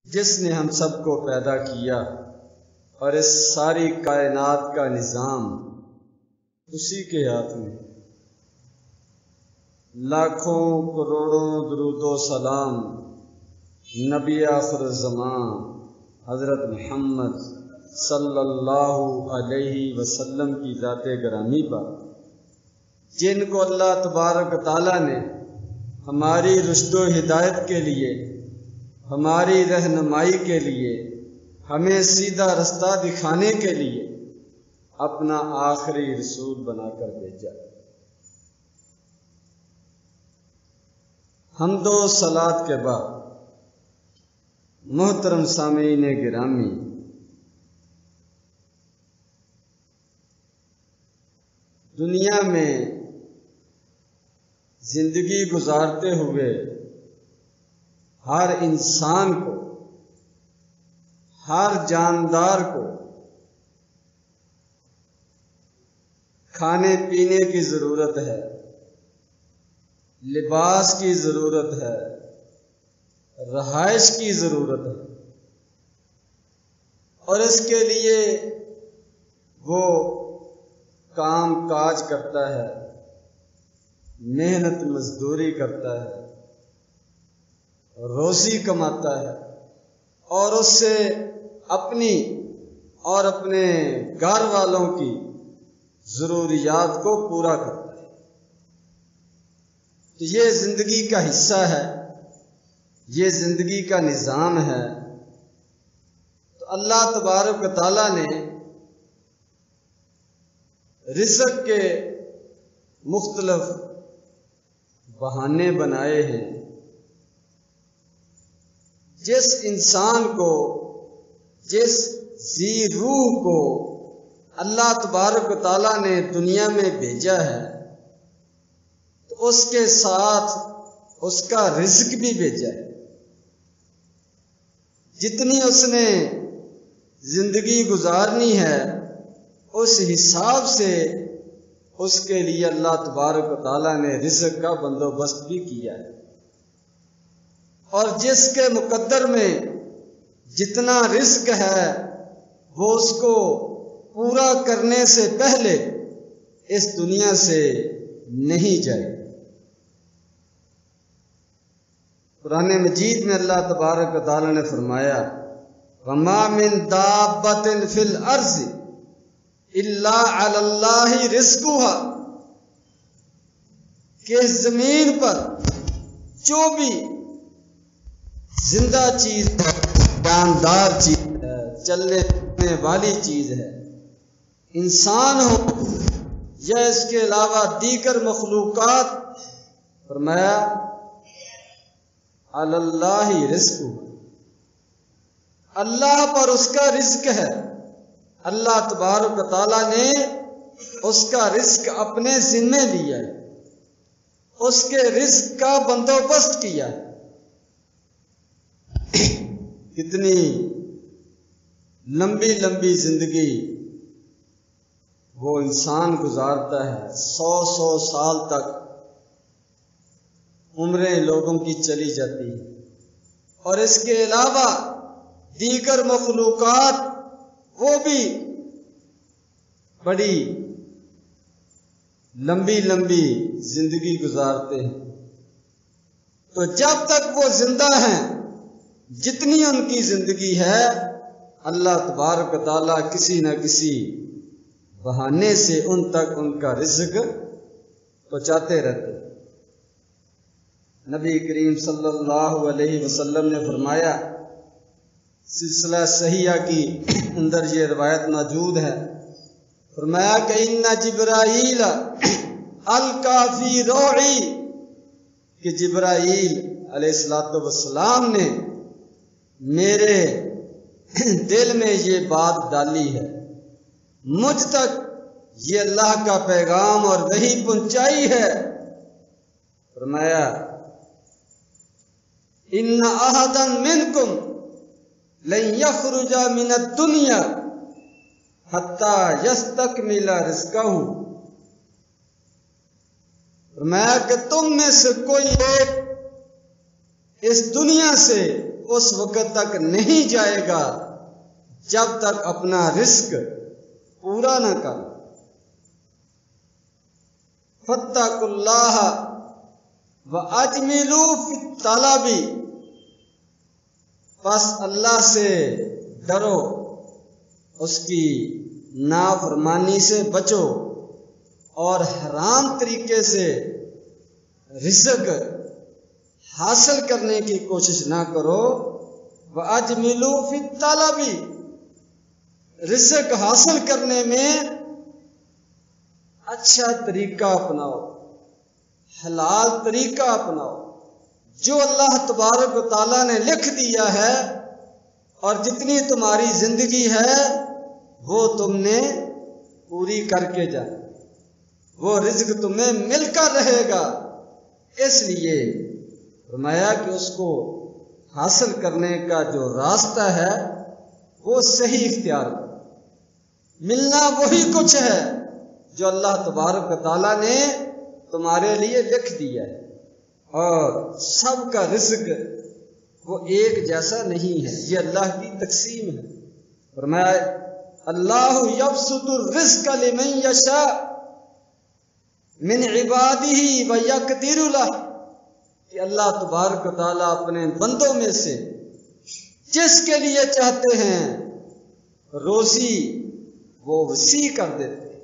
جس نے ہم سب کو پیدا کیا اور اس ساری کائنات کا نظام اسی کے ہاتھ میں۔ لاکھوں کروڑوں درود و سلام نبی آخر الزمان حضرت محمد صلی اللہ علیہ وسلم کی ذات گرامی پر، جن کو اللہ تبارک و تعالیٰ نے ہماری رشد و ہدایت کے لیے، ہماری رہنمائی کے لیے، ہمیں سیدھا رستہ دکھانے کے لیے اپنا آخری رسول بنا کر بھیجا۔ حمد و صلوات کے بعد محترم سامعین گرامی، دنیا میں زندگی گزارتے ہوئے ہر انسان کو، ہر جاندار کو کھانے پینے کی ضرورت ہے، لباس کی ضرورت ہے، رہائش کی ضرورت ہے، اور اس کے لیے وہ کام کاج کرتا ہے، محنت مزدوری کرتا ہے، روزی کماتا ہے، اور اس سے اپنی اور اپنے گھر والوں کی ضروریات کو پورا کرتا ہے۔ تو یہ زندگی کا حصہ ہے، یہ زندگی کا نظام ہے۔ تو اللہ تبارک و تعالیٰ نے رزق کے مختلف بہانے بنائے ہیں۔ جس انسان کو، جس ذی روح کو اللہ تبارک و تعالیٰ نے دنیا میں بھیجا ہے، تو اس کے ساتھ اس کا رزق بھی بھیجا ہے۔ جتنی اس نے زندگی گزارنی ہے، اس حساب سے اس کے لیے اللہ تبارک و تعالیٰ نے رزق کا بندوبست بھی کیا ہے، اور جس کے مقدر میں جتنا رزق ہے وہ اس کو پورا کرنے سے پہلے اس دنیا سے نہیں جائے۔ قرآن مجید میں اللہ تبارک و تعالیٰ نے فرمایا، وَمَا مِن دَابَّةٍ فِي الْأَرْضِ إِلَّا عَلَى اللَّهِ رِزْقُهَا، کہ زمین پر جو بھی زندہ چیز ہے، جاندار چیز ہے، چلنے پھرنے والی چیز ہے، انسان ہو یا اس کے علاوہ دیگر مخلوقات، فرمایا علی اللہ رزق، اللہ پر اس کا رزق ہے۔ اللہ تبارک و تعالیٰ نے اس کا رزق اپنے ذمے لیا ہے، اس کے رزق کا بندوبست کیا ہے۔ کتنی لمبی لمبی زندگی وہ انسان گزارتا ہے، 100 سال تک عمریں لوگوں کی چلی جاتی ہیں، اور اس کے علاوہ دیگر مخلوقات وہ بھی بڑی لمبی لمبی زندگی گزارتے ہیں۔ تو جب تک وہ زندہ ہیں، جتنی ان کی زندگی ہے، اللہ تبارک و تعالیٰ کسی نہ کسی بہانے سے ان تک ان کا رزق پہنچاتے رہتے۔ نبی کریم صلی اللہ علیہ وسلم نے فرمایا، سلسلہ صحیحہ کی اندر یہ روایت موجود ہے، فرمایا کہ ان جبرائیل القا فی روعی، کہ جبرائیل علیہ السلام نے میرے دل میں یہ بات ڈالی ہے، مجھ تک یہ اللہ کا پیغام اور وحی پہنچائی ہے۔ فرمایا ان احدا منکم لن یخرج من الدنیا حتی یستکمل رزقہ، فرمایا کہ تم میں سے کوئی ایک اس دنیا سے اس وقت تک نہیں جائے گا جب تک اپنا رزق پورا نہ کر۔ فاتقوا اللہ واجملوا فی الطلب، پس اللہ سے ڈرو، اس کی نافرمانی سے بچو، اور حرام طریقے سے رزق حاصل کرنے کی کوشش نہ کرو۔ وَأَجْمِلُوا فِي الطَّلَبِ، رزق حاصل کرنے میں اچھا طریقہ اپناؤ، حلال طریقہ اپناؤ، جو اللہ تبارک و تعالیٰ نے لکھ دیا ہے، اور جتنی تمہاری زندگی ہے وہ تم نے پوری کر کے جانا، وہ رزق تمہیں مل کر رہے گا۔ اس لیے فرمایا کہ اس کو حاصل کرنے کا جو راستہ ہے وہ صحیح اختیار کرو۔ ملنا وہی کچھ ہے جو اللہ تبارک و تعالیٰ نے تمہارے لیے لکھ دیا ہے، اور سب کا رزق وہ ایک جیسا نہیں ہے، یہ اللہ کی تقسیم ہے۔ فرمایا اللہ یبسط الرزق لمن یشاء من عبادہ ویقدر لہ، کہ اللہ تبارک و تعالیٰ اپنے بندوں میں سے جس کے لیے چاہتے ہیں روزی وہ وسیع کر دیتے ہیں،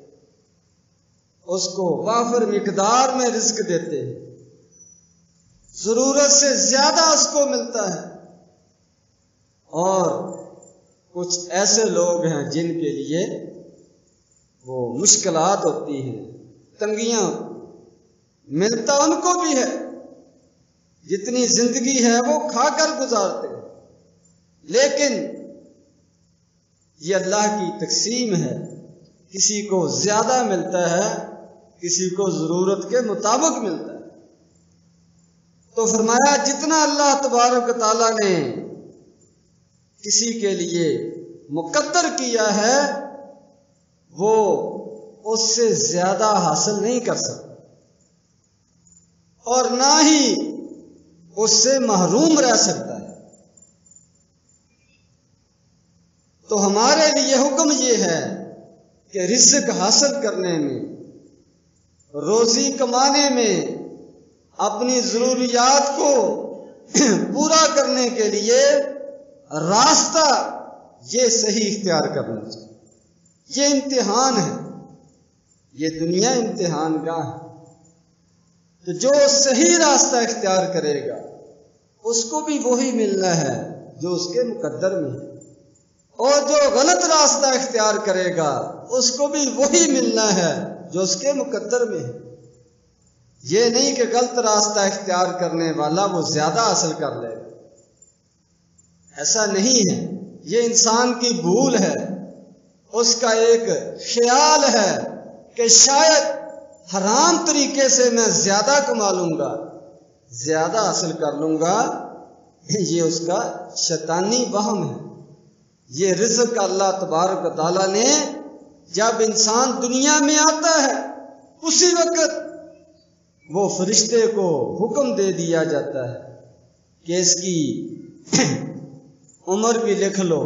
اس کو وافر مقدار میں رزق دیتے ہیں، ضرورت سے زیادہ اس کو ملتا ہے۔ اور کچھ ایسے لوگ ہیں جن کے لیے وہ مشکلات ہوتی ہیں، تنگیاں، ملتا ان کو بھی ہے، جتنی زندگی ہے وہ کھا کر گزارتے ہیں، لیکن یہ اللہ کی تقسیم ہے، کسی کو زیادہ ملتا ہے، کسی کو ضرورت کے مطابق ملتا ہے۔ تو فرمایا جتنا اللہ تبارک و تعالیٰ نے کسی کے لیے مقدر کیا ہے وہ اس سے زیادہ حاصل نہیں کر سکتا، اور نہ ہی اس سے محروم رہ سکتا ہے۔ تو ہمارے لیے حکم یہ ہے کہ رزق حاصل کرنے میں، روزی کمانے میں، اپنی ضروریات کو پورا کرنے کے لیے راستہ یہ صحیح اختیار کرنا چاہیے۔ یہ امتحان ہے، یہ دنیا امتحان گاہ ہے، تو جو صحیح راستہ اختیار کرے گا اس کو بھی وہی ملنا ہے جو اس کے مقدر میں ہے، اور جو غلط راستہ اختیار کرے گا اس کو بھی وہی ملنا ہے جو اس کے مقدر میں ہے۔ یہ نہیں کہ غلط راستہ اختیار کرنے والا وہ زیادہ حاصل کر لے گا، ایسا نہیں ہے، یہ انسان کی بھول ہے، اس کا ایک خیال ہے کہ شاید حرام طریقے سے میں زیادہ کما لوں گا، زیادہ حاصل کر لوں گا، یہ اس کا شیطانی وہم ہے۔ یہ رزق اللہ تبارک و تعالیٰ نے جب انسان دنیا میں آتا ہے اسی وقت وہ فرشتے کو حکم دے دیا جاتا ہے کہ اس کی عمر بھی لکھ لو،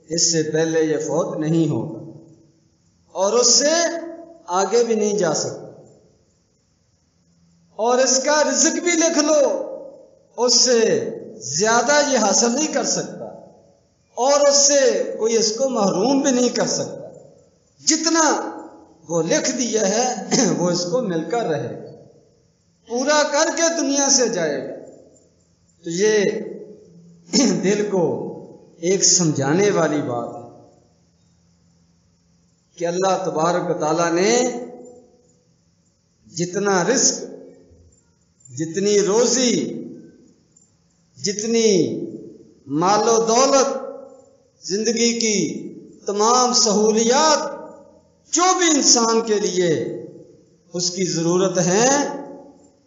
اس سے پہلے یہ فوت نہیں ہوگا، اور اس سے آگے بھی نہیں جا سکتا، اور اس کا رزق بھی لکھ لو، اس سے زیادہ یہ حاصل نہیں کر سکتا، اور اس سے کوئی اس کو محروم بھی نہیں کر سکتا، جتنا وہ لکھ دیا ہے وہ اس کو مل کر رہے گا، پورا کر کے دنیا سے جائے گا۔ تو یہ دل کو ایک سمجھانے والی بات ہے کہ اللہ تبارک و تعالیٰ نے جتنا رزق، جتنی روزی، جتنی مال و دولت، زندگی کی تمام سہولیات جو بھی انسان کے لیے اس کی ضرورت ہے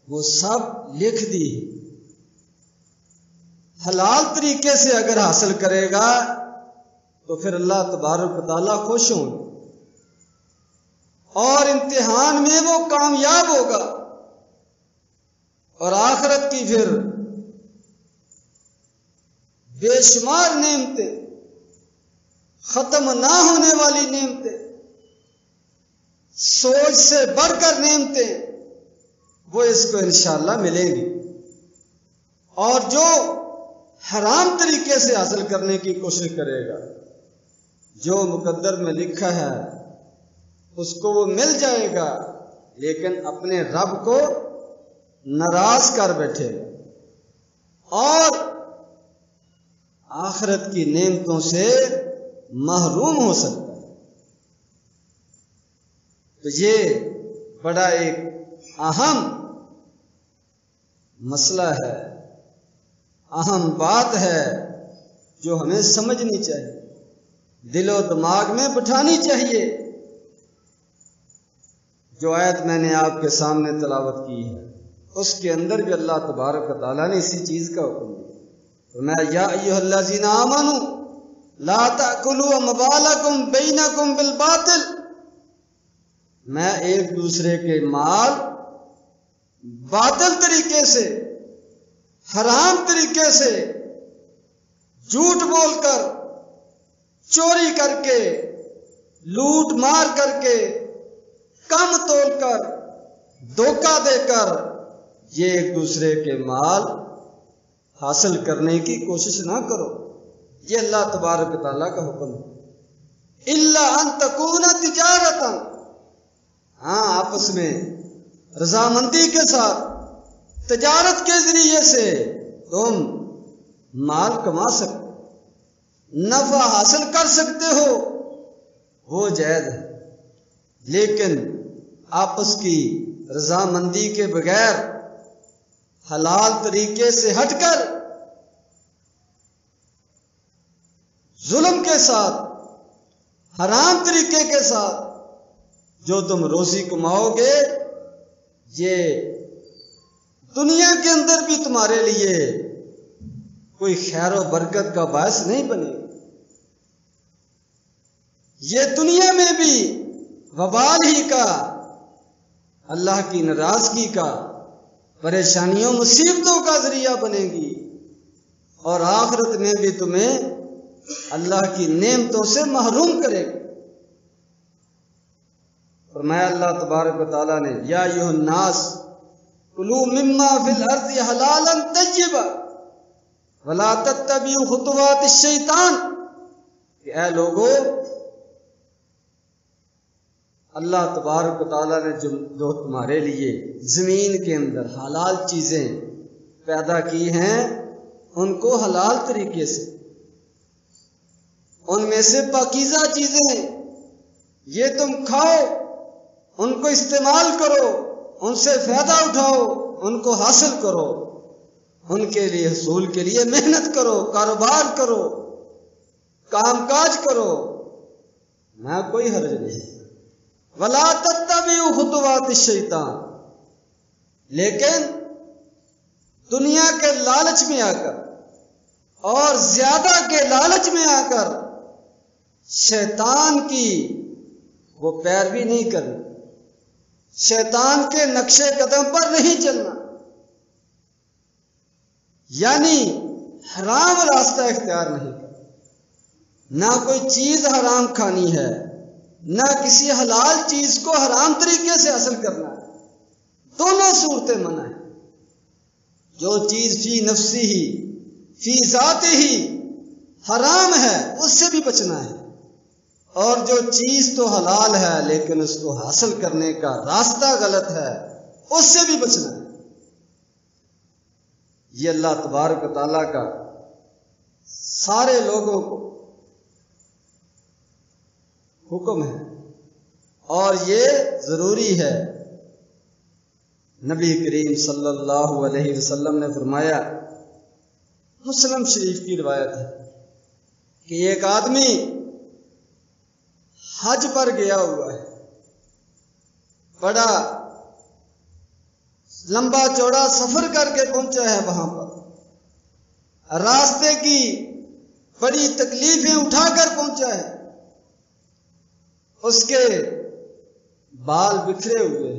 وہ سب لکھ دی۔ حلال طریقے سے اگر حاصل کرے گا تو پھر اللہ تبارک و تعالیٰ خوش ہوں، اور امتحان میں وہ کامیاب ہوگا، اور آخرت کی پھر بے شمار نعمتیں، ختم نہ ہونے والی نعمتیں، سوچ سے بڑھ کر نعمتیں، وہ اس کو انشاءاللہ ملیں گی۔ اور جو حرام طریقے سے حاصل کرنے کی کوشش کرے گا، جو مقدر میں لکھا ہے اس کو وہ مل جائے گا، لیکن اپنے رب کو ناراض کر بیٹھے گا اور آخرت کی نعمتوں سے محروم ہو سکتا ہے۔ تو یہ بڑا ایک اہم مسئلہ ہے، اہم بات ہے جو ہمیں سمجھنی چاہیے، دل و دماغ میں بٹھانی چاہیے۔ جو آیت میں نے آپ کے سامنے تلاوت کی ہے اس کے اندر بھی اللہ تبارک و تعالیٰ نے اسی چیز کا حکم دیا۔ فرمایا یا ایھا الذین آمنوا لا تأکلوا اموالکم بینکم بالباطل، میں ایک دوسرے کے مال باطل طریقے سے، حرام طریقے سے، جھوٹ بول کر، چوری کر کے، لوٹ مار کر کے، کم تول کر، دھوکہ دے کر یہ ایک دوسرے کے مال حاصل کرنے کی کوشش نہ کرو۔ یہ اللہ تبارک و تعالیٰ کا حکم ہے۔ الا ان تکون تجارتا، ہاں آپس میں رضامندی کے ساتھ تجارت کے ذریعے سے تم مال کما سکتے، نفع حاصل کر سکتے ہو، وہ جائز ہے، لیکن آپس کی رضامندی کے بغیر حلال طریقے سے ہٹ کر ظلم کے ساتھ، حرام طریقے کے ساتھ جو تم روزی کماؤ گے، یہ دنیا کے اندر بھی تمہارے لیے کوئی خیر و برکت کا باعث نہیں بنے گا، یہ دنیا میں بھی وبال ہی کا، اللہ کی ناراضگی کا، پریشانیوں مصیبتوں کا ذریعہ بنے گی، اور آخرت میں بھی تمہیں اللہ کی نعمتوں سے محروم کرے گی۔ فرمایا اللہ تبارک و تعالیٰ نے یا ایھا الناس کلوا مما فی الارض حلالا طیبا ولا تتبعوا خطوات الشیطان، کہ اے لوگو، اللہ تبارک و تعالیٰ نے جو تمہارے لیے زمین کے اندر حلال چیزیں پیدا کی ہیں، ان کو حلال طریقے سے، ان میں سے پاکیزہ چیزیں یہ تم کھاؤ، ان کو استعمال کرو، ان سے فائدہ اٹھاؤ، ان کو حاصل کرو، ان کے لیے حصول کے لیے محنت کرو، کاروبار کرو، کام کاج کرو، نہ کوئی حرج نہیں۔ ولا تتبعوا خطوات الشیطان، لیکن دنیا کے لالچ میں آ کر اور زیادہ کے لالچ میں آ کر شیطان کی وہ پیروی نہیں کرنی، شیطان کے نقش قدم پر نہیں چلنا، یعنی حرام راستہ اختیار نہیں کرنا، نہ کوئی چیز حرام کھانی ہے، نہ کسی حلال چیز کو حرام طریقے سے حاصل کرنا ہے، دونوں صورتیں منع ہیں۔ جو چیز فی نفسی ہی، فی ذات ہی حرام ہے اس سے بھی بچنا ہے، اور جو چیز تو حلال ہے لیکن اس کو حاصل کرنے کا راستہ غلط ہے اس سے بھی بچنا ہے۔ یہ اللہ تبارک و تعالیٰ کا سارے لوگوں کو حکم ہے، اور یہ ضروری ہے۔ نبی کریم صلی اللہ علیہ وسلم نے فرمایا، مسلم شریف کی روایت ہے کہ ایک آدمی حج پر گیا ہوا ہے، بڑا لمبا چوڑا سفر کر کے پہنچا ہے، وہاں پر راستے کی بڑی تکلیفیں اٹھا کر پہنچا ہے، اس کے بال بکھرے ہوئے،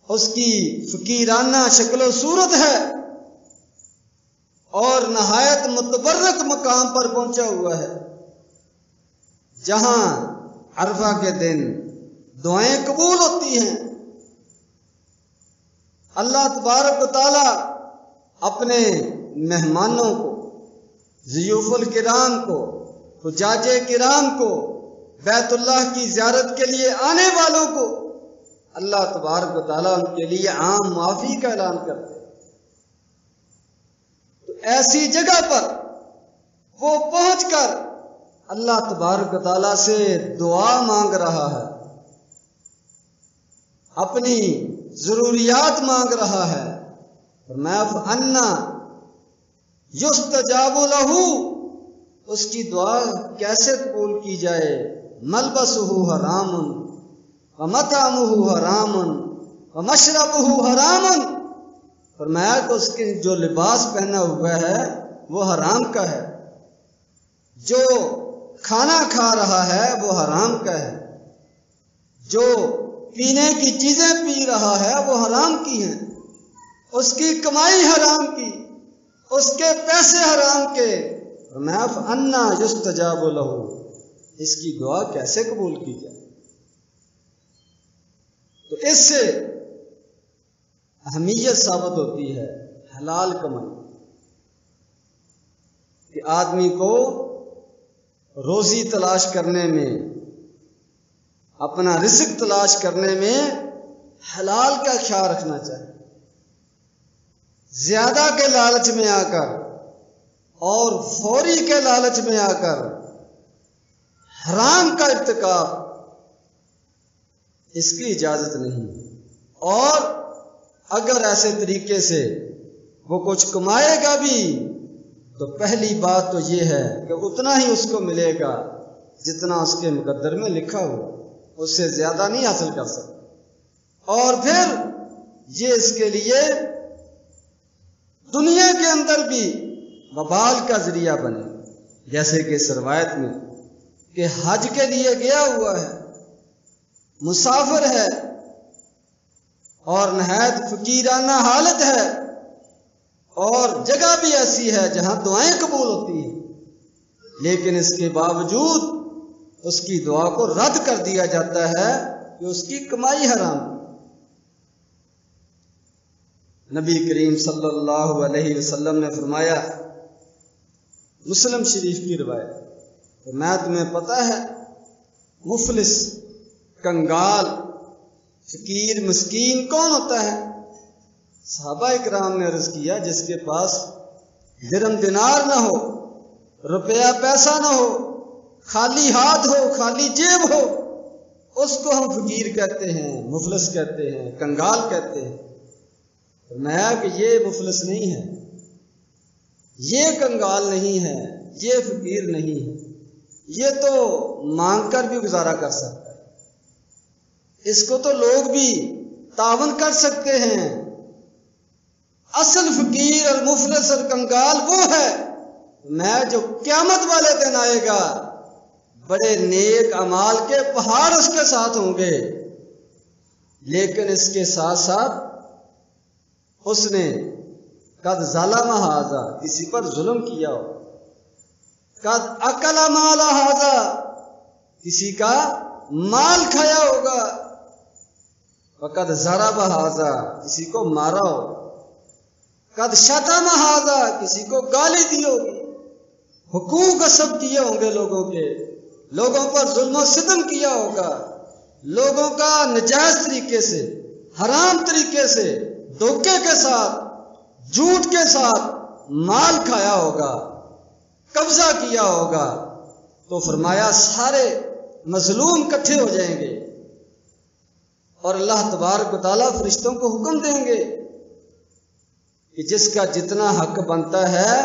اس کی فقیرانہ شکل و صورت ہے، اور نہایت متبرک مقام پر پہنچا ہوا ہے، جہاں عرفہ کے دن دعائیں قبول ہوتی ہیں۔ اللہ تبارک و تعالی اپنے مہمانوں کو، ضیوف الکرام کو، حجاج کرام کو، بیت اللہ کی زیارت کے لیے آنے والوں کو اللہ تبارک و تعالیٰ ان کے لیے عام معافی کا اعلان کرتے ہیں۔ تو ایسی جگہ پر وہ پہنچ کر اللہ تبارک و تعالیٰ سے دعا مانگ رہا ہے، اپنی ضروریات مانگ رہا ہے۔ فَأَنَّا يُسْتَجَابُ لَهُ، اس کی دعا کیسے قبول کی جائے؟ مَلْبَسُهُ حَرَامٌ وَمَطْعَمُهُ حَرَامٌ وَمَشْرَبُهُ حَرَامٌ، فرمایا کہ اس کے جو لباس پہنا ہوا ہے وہ حرام کا ہے، جو کھانا کھا رہا ہے وہ حرام کا ہے، جو پینے کی چیزیں پی رہا ہے وہ حرام کی ہیں، اس کی کمائی حرام کی، اس کے پیسے حرام کے۔ فرمایا فَأَنَّا يُسْتَجَابُ لَهُ، اس کی دعا کیسے قبول کی جائے؟ تو اس سے اہمیت ثابت ہوتی ہے حلال کمائی کہ آدمی کو روزی تلاش کرنے میں، اپنا رزق تلاش کرنے میں حلال کا خیال رکھنا چاہیے۔ زیادہ کے لالچ میں آ کر اور فوری کے لالچ میں آ کر حرام کا ارتکاب، اس کی اجازت نہیں۔ اور اگر ایسے طریقے سے وہ کچھ کمائے گا بھی تو پہلی بات تو یہ ہے کہ اتنا ہی اس کو ملے گا جتنا اس کے مقدر میں لکھا ہوا، اس سے زیادہ نہیں حاصل کر سکتا۔ اور پھر یہ اس کے لیے دنیا کے اندر بھی وبال کا ذریعہ بنے، جیسے کہ اس روایت میں کہ حج کے لیے گیا ہوا ہے، مسافر ہے اور نہایت فقیرانہ حالت ہے، اور جگہ بھی ایسی ہے جہاں دعائیں قبول ہوتی ہیں، لیکن اس کے باوجود اس کی دعا کو رد کر دیا جاتا ہے کہ اس کی کمائی حرام۔ نبی کریم صلی اللہ علیہ وسلم نے فرمایا، مسلم شریف کی روایت، میں تمہیں پتہ ہے مفلس، کنگال، فقیر، مسکین کون ہوتا ہے؟ صحابہ اکرام نے عرض کیا، جس کے پاس درم دینار نہ ہو، روپیہ پیسہ نہ ہو، خالی ہاتھ ہو، خالی جیب ہو، اس کو ہم فقیر کہتے ہیں، مفلس کہتے ہیں، کنگال کہتے ہیں۔ فرمایا کہ یہ مفلس نہیں ہے، یہ کنگال نہیں ہے، یہ فقیر نہیں ہے، یہ تو مانگ کر بھی گزارا کر سکتا ہے، اس کو تو لوگ بھی تعاون کر سکتے ہیں۔ اصل فقیر اور مفلس اور کنگال وہ ہے میں جو قیامت والے دن آئے گا، بڑے نیک اعمال کے پہاڑ اس کے ساتھ ہوں گے، لیکن اس کے ساتھ ساتھ اس نے قد ظلم ھذا، کسی پر ظلم کیا ہو، قد اکل مال ھذا، کسی کا مال کھایا ہوگا، وقد ضرب ھذا، کسی کو مارا ہو، قد شتم ھذا، کسی کو گالی دی ہوگی، حقوق غصب کیے ہوں گے لوگوں کے، لوگوں پر ظلم و ستم کیا ہوگا، لوگوں کا ناجائز طریقے سے، حرام طریقے سے، دھوکے کے ساتھ، جھوٹ کے ساتھ مال کھایا ہوگا، قبضہ کیا ہوگا، تو فرمایا سارے مظلوم اکٹھے ہو جائیں گے اور اللہ تبارک و تعالیٰ فرشتوں کو حکم دیں گے کہ جس کا جتنا حق بنتا ہے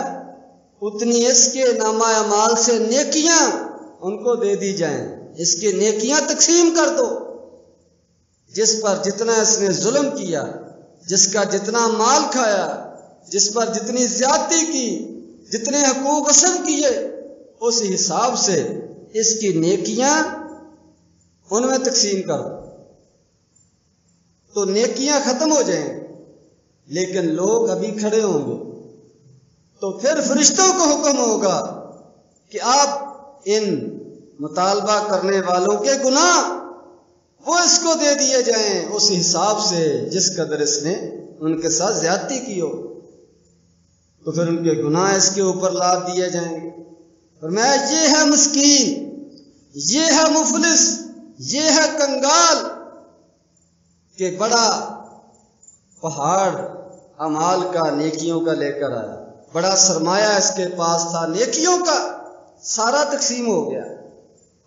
اتنی اس کے نامہ اعمال سے نیکیاں ان کو دے دی جائیں، اس کے نیکیاں تقسیم کر دو۔ جس پر جتنا اس نے ظلم کیا، جس کا جتنا مال کھایا، جس پر جتنی زیادتی کی، جتنے حقوق غصب کیے، اس حساب سے اس کی نیکیاں ان میں تقسیم کرو تو نیکیاں ختم ہو جائیں، لیکن لوگ ابھی کھڑے ہوں گے تو پھر فرشتوں کو حکم ہوگا کہ آپ ان مطالبہ کرنے والوں کے گناہ وہ اس کو دے دیے جائیں اس حساب سے جس قدر اس نے ان کے ساتھ زیادتی کی ہو، تو پھر ان کے گناہ اس کے اوپر لاد دیے جائیں گے۔ فرمایا یہ ہے مسکین، یہ ہے مفلس، یہ ہے کنگال کہ بڑا پہاڑ اعمال کا نیکیوں کا لے کر آیا، بڑا سرمایہ اس کے پاس تھا نیکیوں کا، سارا تقسیم ہو گیا،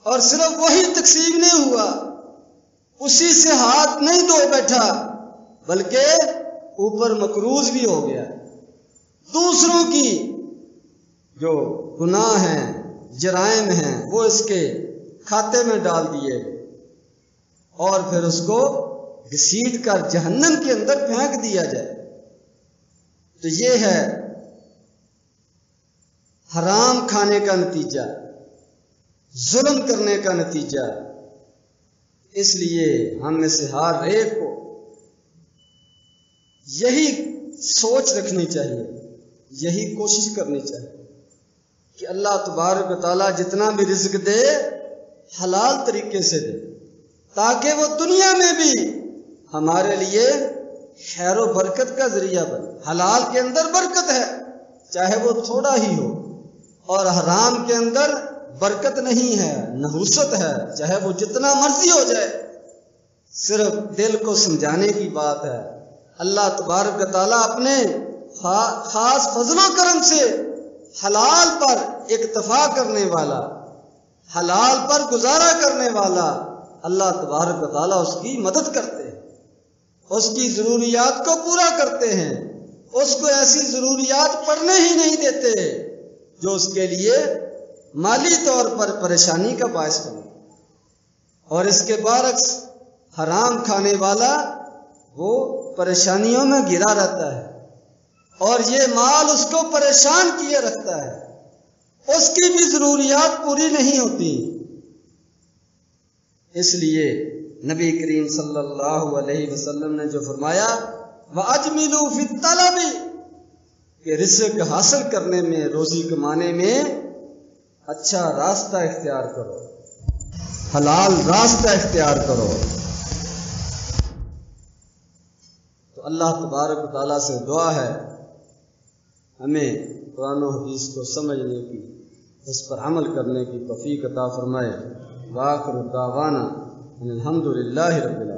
اور صرف وہی تقسیم نہیں ہوا، اسی سے ہاتھ نہیں دھو بیٹھا بلکہ اوپر مقروض بھی ہو گیا، دوسروں کی جو گناہ ہیں جرائم ہیں وہ اس کے کھاتے میں ڈال دیے اور پھر اس کو گھسیٹ کر جہنم کے اندر پھینک دیا جائے۔ تو یہ ہے حرام کھانے کا نتیجہ، ظلم کرنے کا نتیجہ۔ اس لیے ہم میں سے ہر ایک کو یہی سوچ رکھنی چاہیے، یہی کوشش کرنی چاہیے کہ اللہ تبارک و تعالیٰ جتنا بھی رزق دے حلال طریقے سے دے، تاکہ وہ دنیا میں بھی ہمارے لیے خیر و برکت کا ذریعہ بنے۔ حلال کے اندر برکت ہے چاہے وہ تھوڑا ہی ہو، اور حرام کے اندر برکت نہیں ہے، نحوست ہے چاہے وہ جتنا مرضی ہو جائے۔ صرف دل کو سمجھانے کی بات ہے۔ اللہ تبارک و تعالیٰ اپنے خاص فضل و کرم سے حلال پر اکتفا کرنے والا، حلال پر گزارا کرنے والا اللہ تبارک و تعالیٰ اس کی مدد کرتے ہیں، اس کی ضروریات کو پورا کرتے ہیں، اس کو ایسی ضروریات پڑنے ہی نہیں دیتے جو اس کے لیے مالی طور پر پریشانی کا باعث بنے۔ اور اس کے برعکس حرام کھانے والا وہ پریشانیوں میں گھرا رہتا ہے اور یہ مال اس کو پریشان کیے رکھتا ہے، اس کی بھی ضروریات پوری نہیں ہوتی۔ اس لیے نبی کریم صلی اللہ علیہ وسلم نے جو فرمایا وَأَجْمِلُوا فِي الطَّلَبِ، کہ رزق حاصل کرنے میں، روزی کمانے میں اچھا راستہ اختیار کرو، حلال راستہ اختیار کرو۔ تو اللہ تبارک و تعالیٰ سے دعا ہے ہمیں قرآن و حدیث کو سمجھنے کی، اس پر عمل کرنے کی توفیق عطا فرمائے۔ وآخر دعوانا ان الحمد للہ رب العالمین۔